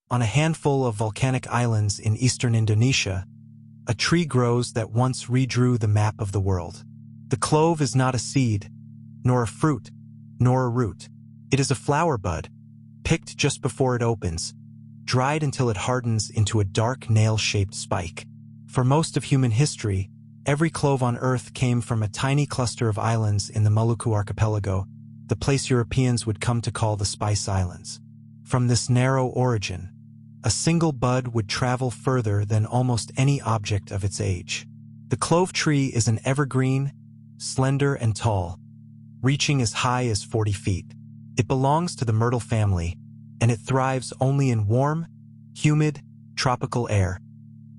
On a handful of volcanic islands in eastern Indonesia, a tree grows that once redrew the map of the world. The clove is not a seed, nor a fruit, nor a root. It is a flower bud, picked just before it opens, dried until it hardens into a dark nail-shaped spike. For most of human history, every clove on Earth came from a tiny cluster of islands in the Maluku archipelago, the place Europeans would come to call the Spice Islands. From this narrow origin, a single bud would travel further than almost any object of its age. The clove tree is an evergreen, slender and tall, reaching as high as 40 feet. It belongs to the myrtle family, and it thrives only in warm, humid, tropical air,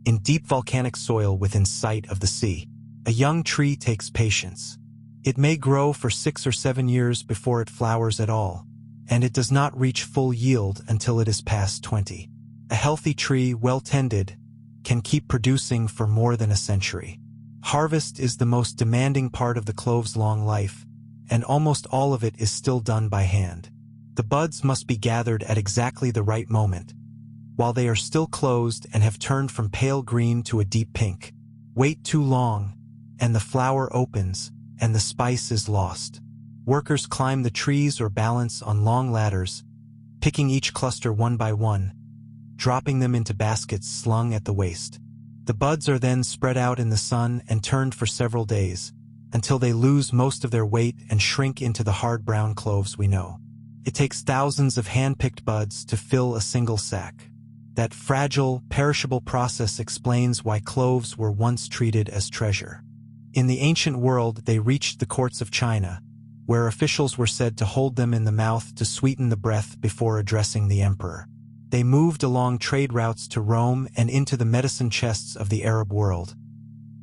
in deep volcanic soil within sight of the sea. A young tree takes patience. It may grow for 6 or 7 years before it flowers at all, and it does not reach full yield until it is past 20. A healthy tree, well tended, can keep producing for more than a century. Harvest is the most demanding part of the clove's long life, and almost all of it is still done by hand. The buds must be gathered at exactly the right moment, while they are still closed and have turned from pale green to a deep pink. Wait too long, and the flower opens, and the spice is lost. Workers climb the trees or balance on long ladders, picking each cluster one by one, dropping them into baskets slung at the waist. The buds are then spread out in the sun and turned for several days, until they lose most of their weight and shrink into the hard brown cloves we know. It takes thousands of hand-picked buds to fill a single sack. That fragile, perishable process explains why cloves were once treated as treasure. In the ancient world, they reached the courts of China, where officials were said to hold them in the mouth to sweeten the breath before addressing the emperor. They moved along trade routes to Rome and into the medicine chests of the Arab world,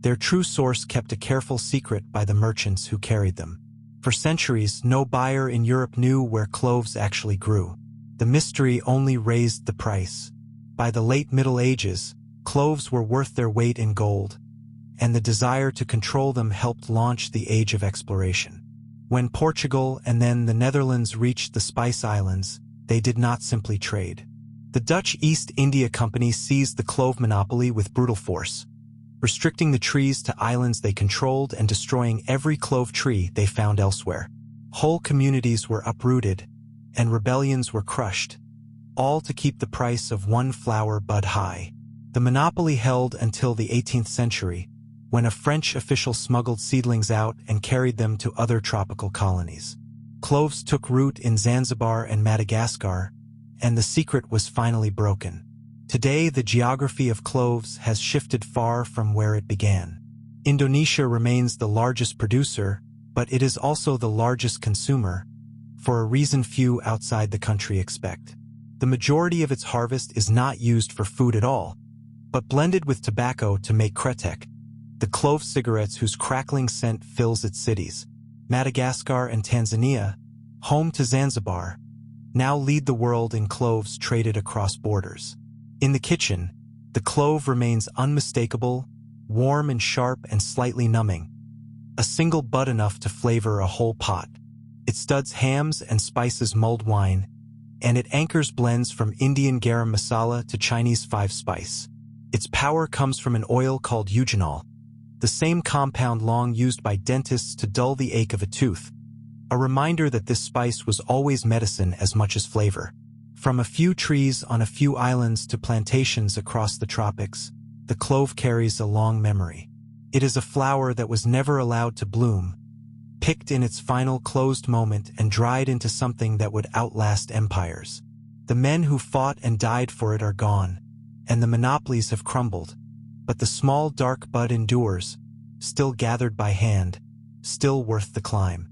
their true source kept a careful secret by the merchants who carried them. For centuries, no buyer in Europe knew where cloves actually grew. The mystery only raised the price. By the late Middle Ages, cloves were worth their weight in gold, and the desire to control them helped launch the age of exploration. When Portugal and then the Netherlands reached the Spice Islands, they did not simply trade. The Dutch East India Company seized the clove monopoly with brutal force, restricting the trees to islands they controlled and destroying every clove tree they found elsewhere. Whole communities were uprooted, and rebellions were crushed, all to keep the price of one flower bud high. The monopoly held until the 18th century, when a French official smuggled seedlings out and carried them to other tropical colonies. Cloves took root in Zanzibar and Madagascar, and the secret was finally broken. Today, the geography of cloves has shifted far from where it began. Indonesia remains the largest producer, but it is also the largest consumer, for a reason few outside the country expect. The majority of its harvest is not used for food at all, but blended with tobacco to make kretek, the clove cigarettes whose crackling scent fills its cities. Madagascar and Tanzania, home to Zanzibar, now lead the world in cloves traded across borders. In the kitchen, the clove remains unmistakable, warm and sharp and slightly numbing, a single bud enough to flavor a whole pot. It studs hams and spices mulled wine, and it anchors blends from Indian garam masala to Chinese five-spice. Its power comes from an oil called eugenol, the same compound long used by dentists to dull the ache of a tooth, a reminder that this spice was always medicine as much as flavor. From a few trees on a few islands to plantations across the tropics, the clove carries a long memory. It is a flower that was never allowed to bloom, picked in its final closed moment and dried into something that would outlast empires. The men who fought and died for it are gone, and the monopolies have crumbled, but the small dark bud endures, still gathered by hand, still worth the climb.